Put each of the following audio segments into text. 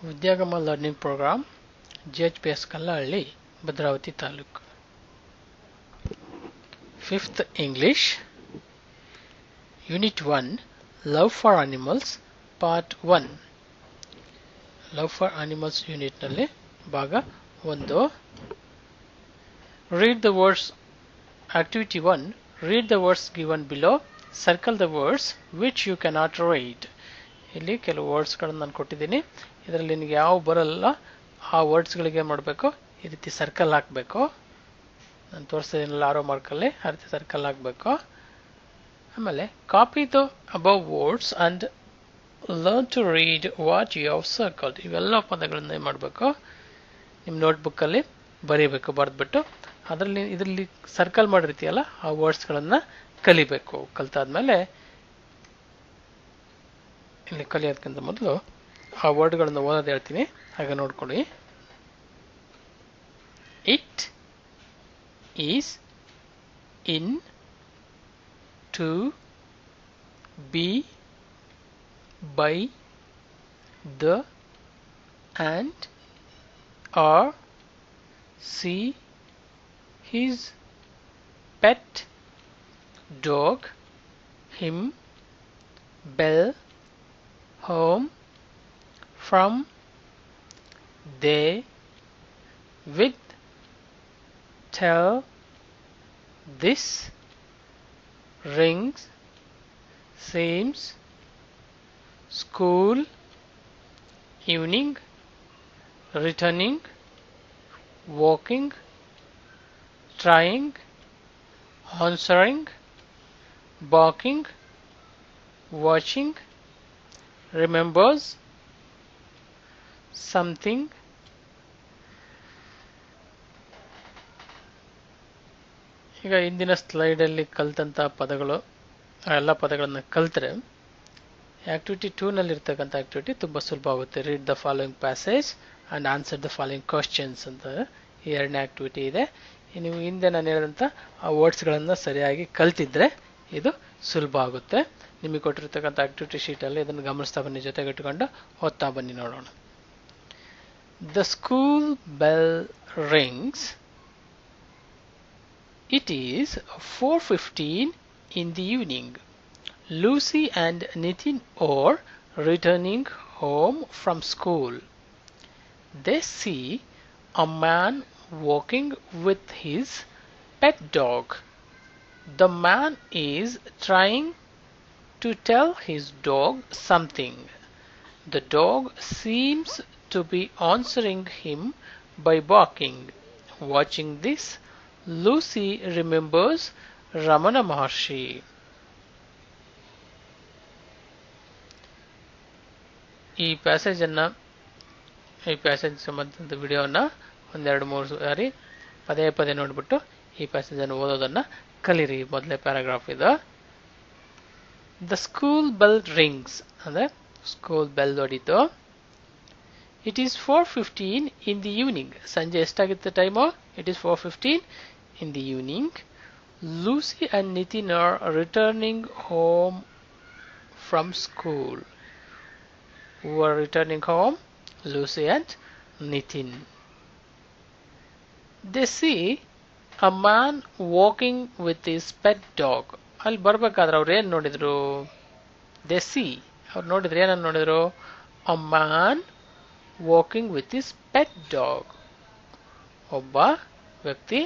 Vidyagama learning program GHPS Kallahalli Bhadravathi taluk 5th English Unit 1 Love for Animals Part 1 Love for Animals Unit ನಲ್ಲಿ ಭಾಗ 1 Read the words Activity 1 Read the words given below Circle the words which you cannot read ಇಲ್ಲಿ ಕೆಲವು words ಗಳನ್ನು ನಾನು ಕೊಟ್ಟಿದ್ದೀನಿ ಇದರಲ್ಲಿ ನಿಮಗೆ ಯಾವ ಬರಲ್ಲ ಆ ವರ್ಡ್ಸ್ ಗಳಿಗೆ ಏನು ಮಾಡಬೇಕು ಈ ರೀತಿ ಸರ್ಕಲ್ ಹಾಕಬೇಕು ನಾನು ತೋರಿಸ್ತಿದ್ದೀನಲ್ಲ ಆರೋ ಮಾರ್ಕ್ ಅಲ್ಲಿ ಆ ರೀತಿ ಸರ್ಕಲ್ ಹಾಕಬೇಕು ಆಮೇಲೆ copy the above words and learn to read what you have circled ಇವೆಲ್ಲ ಪದಗಳನ್ನು ಏನು ಮಾಡಬೇಕು ನಿಮ್ಮ ನೋಟ್ಬುಕ್ ಅಲ್ಲಿ ಬರೀಬೇಕು ಬರೆದ್ಬಿಟ್ಟು ಇದರಲ್ಲಿ ಸರ್ಕಲ್ ಮಾಡಿರ್ತೀಯಲ್ಲ ಆ ವರ್ಡ್ಸ್ ಗಳನ್ನ ಕಲಿಬೇಕು ಕಲಿತಾದ್ಮೇಲೆ ಇಲ್ಲಿ ಕಲಿಯೋದಕ್ಕಿಂತ ಮೊದಲು ಆ ವರ್ಡ್ಗಳನ್ನು ಓದೋದು ಹೇಳ್ತೀನಿ ಹಾಗೆ ನೋಡ್ಕೊಳ್ಳಿ it is in to be by the and are see his pet dog him bell home from they with tell this rings seems school evening returning walking trying answering barking watching remembers something ಈಗ ಇಂದಿನ slide ಅಲ್ಲಿ ಕಲಿತಂತ ಪದಗಳು ಆ ಎಲ್ಲ ಪದಗಳನ್ನು ಕಲಿತರೆ activity 2 ನಲ್ಲಿ ಇರತಕ್ಕಂತ ಆಕ್ಟಿವಿಟಿ ತುಂಬಾ ಸುಲಭ ಆಗುತ್ತೆ read the following passage and answer the following questions ಅಂತ ಈ ಎರಡನೇ ಆಕ್ಟಿವಿಟಿ ಇದೆ ನೀವು ಹಿಂದೆ ನಾನು ಹೇಳಿದಂತ ಆ ವರ್ಡ್ಸ್ ಗಳನ್ನ ಸರಿಯಾಗಿ ಕಲಿತಿದ್ರೆ ಇದು ಸುಲಭ ಆಗುತ್ತೆ ನಿಮಗೆ ಕೊಟ್ಟಿರತಕ್ಕಂತ ಆಕ್ಟಿವಿಟಿ ಶೀಟ್ ಅಲ್ಲಿ ಇದನ್ನು ಗಮನಿಸ್ತಾ ಬನ್ನಿ ಜೊತೆಗೆ ಇಟ್ಟುಕೊಂಡು ಓದ್ತಾ ಬನ್ನಿ ನೋಡೋಣ The school bell rings. It is 4:15 in the evening. Lucy and Nitin are returning home from school. They see a man walking with his pet dog. The man is trying to tell his dog something. The dog seems to be answering him by barking. Watching this, Lucy remembers Ramana Maharshi. ಈ passage ಸಂಬಂಧಿಸಿದ ವಿಡಿಯೋನ ಒಂದೆರಡು ಮೂರು ಸಾರಿ ಪದೇ ಪದೇ ನೋಡ್ಬಿಟ್ಟು ಈ passage ಅನ್ನು ಓದೋದನ್ನ ಕಲೀರಿ ಮೊದಲೇ ಪ್ಯಾರಾಗ್ರಾಫ್ ಇದು The school bell rings ಅಂದ್ರೆ ಸ್ಕೂಲ್ ಬೆಲ್ ಹೊಡಿತು It is 4:15 in the evening ಸಂಜೆ ಎಷ್ಟಾಗಿತ್ತು time It is 4:15 in the evening Lucy and Nitin are returning home from school Who are returning home? Lucy and Nitin They see a man walking with his pet dog ಅಲ್ಲಿ ಬರ್ಬೇಕಾದ್ರೆ ಅವ್ರು ಏನ್ ನೋಡಿದ್ರು C ಅವ್ರು ನೋಡಿದ್ರು ಏನನ್ನು ನೋಡಿದ್ರು a man walking with his pet dog ಒಬ್ಬ ವ್ಯಕ್ತಿ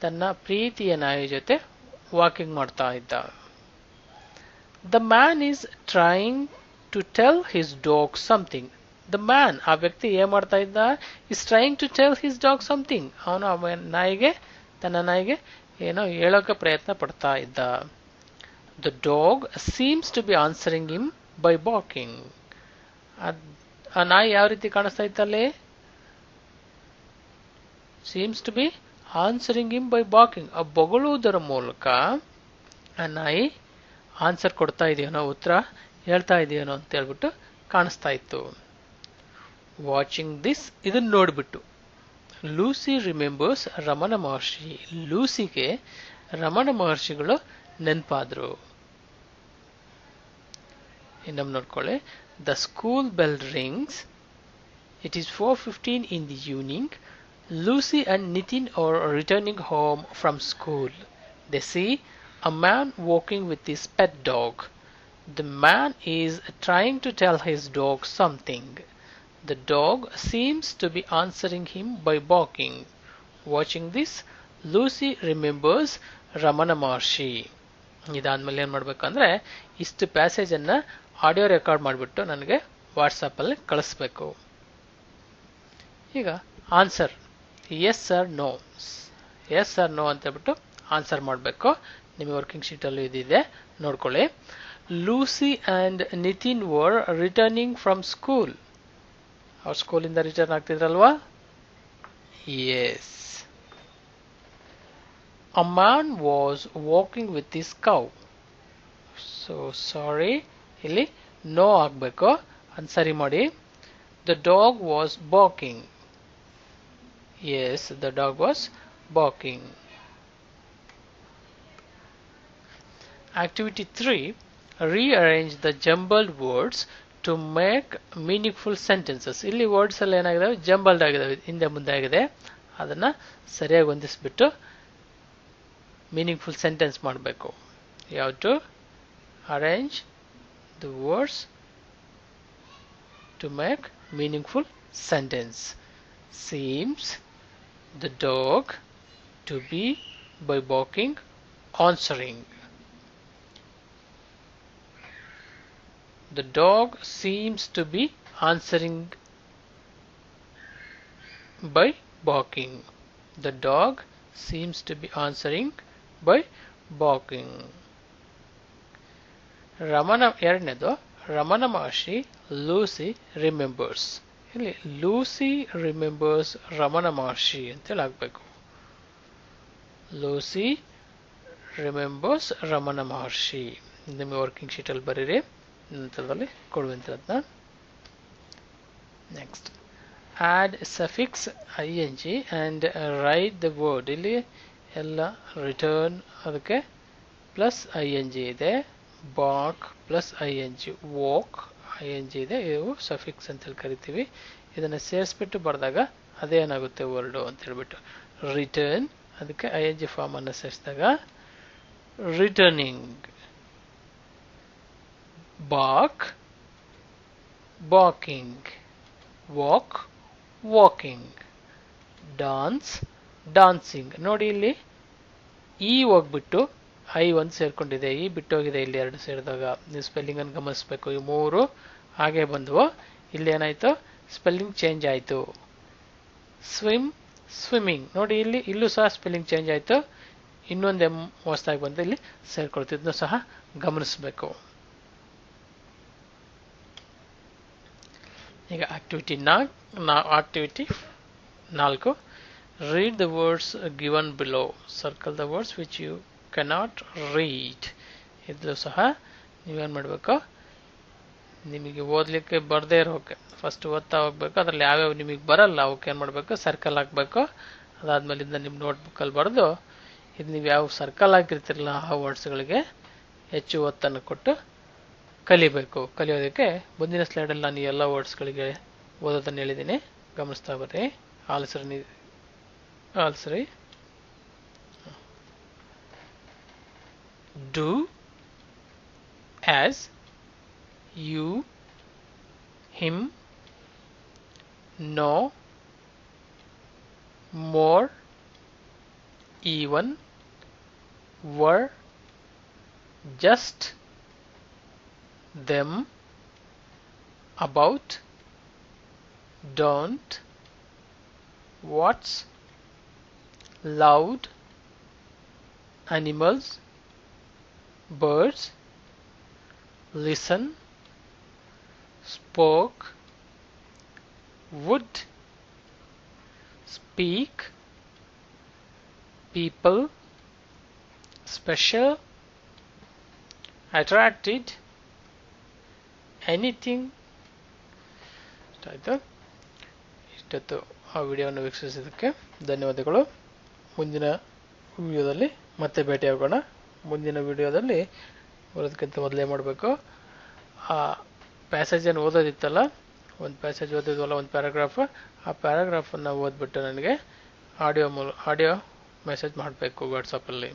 ತನ್ನ ಪ್ರೀತಿಯ ನಾಯಿ ಜೊತೆ ವಾಕಿಂಗ್ ಮಾಡ್ತಾ ಇದ್ದ the man is trying to tell his dog something the man ಆ ವ್ಯಕ್ತಿ ಏನ್ ಮಾಡ್ತಾ ಇದ್ದ is trying to tell his dog something ಅವನು ತನ್ನ ನಾಯಿಗೆ ಏನೋ ಹೇಳೋಕೆ ಪ್ರಯತ್ನ ಪಡ್ತಾ ಇದ್ದ the dog seems to be answering him by barking ಆ ನಾಯಿ ಯಾವ ರೀತಿ ಕಾಣಿಸ್ತಾ ಇತ್ತಲ್ಲಿ seems to be answering him by barking ಆ ಬೊಗಳುವುದರ ಮೂಲಕ ಆ ನಾಯಿ ಆನ್ಸರ್ ಕೊಡ್ತಾ ಇದೆಯೇನೋ ಉತ್ತರ ಹೇಳ್ತಾ ಇದೆಯೇನೋ ಅಂತ ಹೇಳ್ಬಿಟ್ಟು ಕಾಣಿಸ್ತಾ ಇತ್ತು ವಾಚಿಂಗ್ ದಿಸ್ ಇದನ್ನ ನೋಡ್ಬಿಟ್ಟು ಲೂಸಿ ರಿಮೆಂಬರ್ಸ್ ರಮಣ ಮಹರ್ಷಿ ಲೂಸಿಗೆ ರಮಣ ಮಹರ್ಷಿಗಳು ನೆನಪಾದ್ರು ಇನ್ನೊಮ್ಮೆ ನೋಡ್ಕೊಳ್ಳಿ The school bell rings. It is 4:15 in the evening. Lucy and Nitin are returning home from school. They see a man walking with his pet dog. The man is trying to tell his dog something. The dog seems to be answering him by barking. Watching this, Lucy remembers Ramana Maharshi. ಇದಾದ್ಮೇಲೆ ಏನು ಮಾಡಬೇಕಂದ್ರೆ ಇಷ್ಟು ಪ್ಯಾಸೇಜನ್ನು audio record ಮಾಡಿಬಿಟ್ಟು ನನಗೆ ವಾಟ್ಸಪ್ಪಲ್ಲಿ ಕಳಿಸ್ಬೇಕು. ಈಗ answer yes or no, yes or no ಅಂತ ಹೇಳ್ಬಿಟ್ಟು ಆನ್ಸರ್ ಮಾಡಬೇಕು. ನಿಮ್ಮ ವರ್ಕಿಂಗ್ ಶೀಟಲ್ಲೂ ಇದಿದೆ, ನೋಡ್ಕೊಳ್ಳಿ. Lucy and Nitin were returning from school. ಅವ್ರ ಸ್ಕೂಲಿಂದ ರಿಟರ್ನ್ ಆಗ್ತಿದ್ರಲ್ವಾ? Yes. A man was walking with his cow. So sorry, ಇಲ್ಲಿ ನೋ ಆಗಬೇಕು, ಅದು ಸರಿ ಮಾಡಿ. The dog was barking. Yes, the dog was barking. Activity 3. Rearrange the jumbled words to make meaningful sentences. ಇಲ್ಲಿ words ಎಲ್ಲ ಏನಾಗಿದಾವೆ, jumbled ಆಗಿದಾವೆ, ಹಿಂದೆ ಮುಂದೆ ಆಗಿದೆ. ಅದನ್ನು ಸರಿಯಾಗಿ ಹೊಂದಿಸ್ಬಿಟ್ಟು meaningful sentence ಮಾಡಬೇಕು. You have to arrange the words to make meaningful sentence. Seems the dog to be by barking answering. The dog seems to be answering by barking. The dog seems to be answering by barking. ಎರಡನೇದು Ramana Maharshi Lucy remembers. ಇಲ್ಲಿ Lucy remembers Ramana Maharshi ಅಂತೇಳಿ ಆಗಬೇಕು. Lucy remembers Ramana Maharshi. ನಿಮಗೆ working ಶೀಟಲ್ಲಿ ಬರೀರಿ, ನಂತರದಲ್ಲಿ ಕೊಡುವಂಥದ್ದನ್ನ. Next, add suffix ing and write the word. ಇಲ್ಲಿ ಎಲ್ಲ ರಿಟರ್ನ್ ಅದಕ್ಕೆ ಪ್ಲಸ್ ing ಇದೆ, bark plus ing, walk ing ಇದೆ, ಇವು ಸಫಿಕ್ಸ್ ಅಂತೇಳಿ ಕರಿತೀವಿ. ಇದನ್ನು ಸೇರಿಸ್ಬಿಟ್ಟು ಬರೆದಾಗ ಅದೇನಾಗುತ್ತೆ ವರ್ಡು ಅಂತ ಹೇಳ್ಬಿಟ್ಟು. ರಿಟರ್ನ್ ಅದಕ್ಕೆ ing ಫಾರ್ಮ್ ಅನ್ನು ಸೇರಿಸಿದಾಗ returning, bark barking, walk walking, dance dancing. ನೋಡಿ ಇಲ್ಲಿ ಈ ಹೋಗ್ಬಿಟ್ಟು ಐ ಒಂದು ಸೇರ್ಕೊಂಡಿದೆ, ಈ ಬಿಟ್ಟೋಗಿದೆ ಇಲ್ಲಿ ಎರಡು ಸೇರಿದಾಗ. ನೀವು ಸ್ಪೆಲ್ಲಿಂಗ್ ಅನ್ನು ಗಮನಿಸಬೇಕು. ಈ ಮೂರು ಹಾಗೆ ಬಂದವು, ಇಲ್ಲಿ ಏನಾಯ್ತು, ಸ್ಪೆಲ್ಲಿಂಗ್ ಚೇಂಜ್ ಆಯಿತು. Swim swimming. ನೋಡಿ ಇಲ್ಲಿ ಇಲ್ಲೂ ಸಹ ಸ್ಪೆಲ್ಲಿಂಗ್ ಚೇಂಜ್ ಆಯಿತು, ಇನ್ನೊಂದು ಹೊಸದಾಗಿ ಬಂದು ಇಲ್ಲಿ ಸೇರ್ಕೊಳ್ತಿದ್ನು ಸಹ ಗಮನಿಸಬೇಕು. ಈಗ activity 4. Read the words given below. Circle the words which you cannot read. ಇದು ಸಹ ನೀವೇನು ಮಾಡಬೇಕು, ನಿಮಗೆ ಓದಲಿಕ್ಕೆ ಬರದೇ ಇರೋಕೆ ಫಸ್ಟ್ ಓದ್ತಾ ಹೋಗ್ಬೇಕು. ಅದರಲ್ಲಿ ಯಾವ್ಯಾವ ನಿಮಗೆ ಬರಲ್ಲ ಅವಕ್ಕೆ ಏನು ಮಾಡಬೇಕು, ಸರ್ಕಲ್ ಹಾಕಬೇಕು. ಅದಾದ್ಮೇಲಿಂದ ನಿಮ್ಮ ನೋಟ್ಬುಕ್ಕಲ್ಲಿ ಬರೆದು ಇದು ನೀವು ಯಾವ ಸರ್ಕಲ್ ಹಾಕಿರ್ತಿರಲ್ಲ ಆ ವರ್ಡ್ಸ್ಗಳಿಗೆ ಹೆಚ್ಚು ಒತ್ತನ್ನು ಕೊಟ್ಟು ಕಲಿಬೇಕು. ಕಲಿಯೋದಕ್ಕೆ ಮುಂದಿನ ಸ್ಲೈಡಲ್ಲಿ ನಾನು ಎಲ್ಲ ವರ್ಡ್ಸ್ಗಳಿಗೆ ಓದೋದನ್ನು ಹೇಳಿದ್ದೀನಿ, ಗಮನಿಸ್ತಾ ಬರ್ರಿ. ಆಲ್ಸರಿ do as you, him, no, more, even, were, just, them, about, don't, what's, loud, animals, birds, listen, spoke, would, speak, people, special, attracted, anything. ಇಷ್ಟೊತ್ತು ಆ ವಿಡಿಯೋವನ್ನು ವೀಕ್ಷಿಸಿದ್ದಕ್ಕೆ ಧನ್ಯವಾದಗಳು. ಮುಂದಿನ ವಿಡಿಯೋದಲ್ಲಿ ಮತ್ತೆ ಭೇಟಿಯಾಗೋಣ. ಮುಂದಿನ ವಿಡಿಯೋದಲ್ಲಿ ಬರೋದಕ್ಕಿಂತ ಮೊದಲೇ ಮಾಡಬೇಕು, ಆ ಪ್ಯಾಸೇಜ್ ಏನು ಓದೋದಿತ್ತಲ್ಲ, ಒಂದು ಪ್ಯಾಸೇಜ್ ಓದಿದ್ವಲ್ಲ, ಒಂದು ಪ್ಯಾರಾಗ್ರಾಫ್, ಆ ಪ್ಯಾರಾಗ್ರಾಫನ್ನು ಓದ್ಬಿಟ್ಟು ನನಗೆ ಆಡಿಯೋ ಮೆಸೇಜ್ ಮಾಡಬೇಕು ವಾಟ್ಸಪ್ಪಲ್ಲಿ.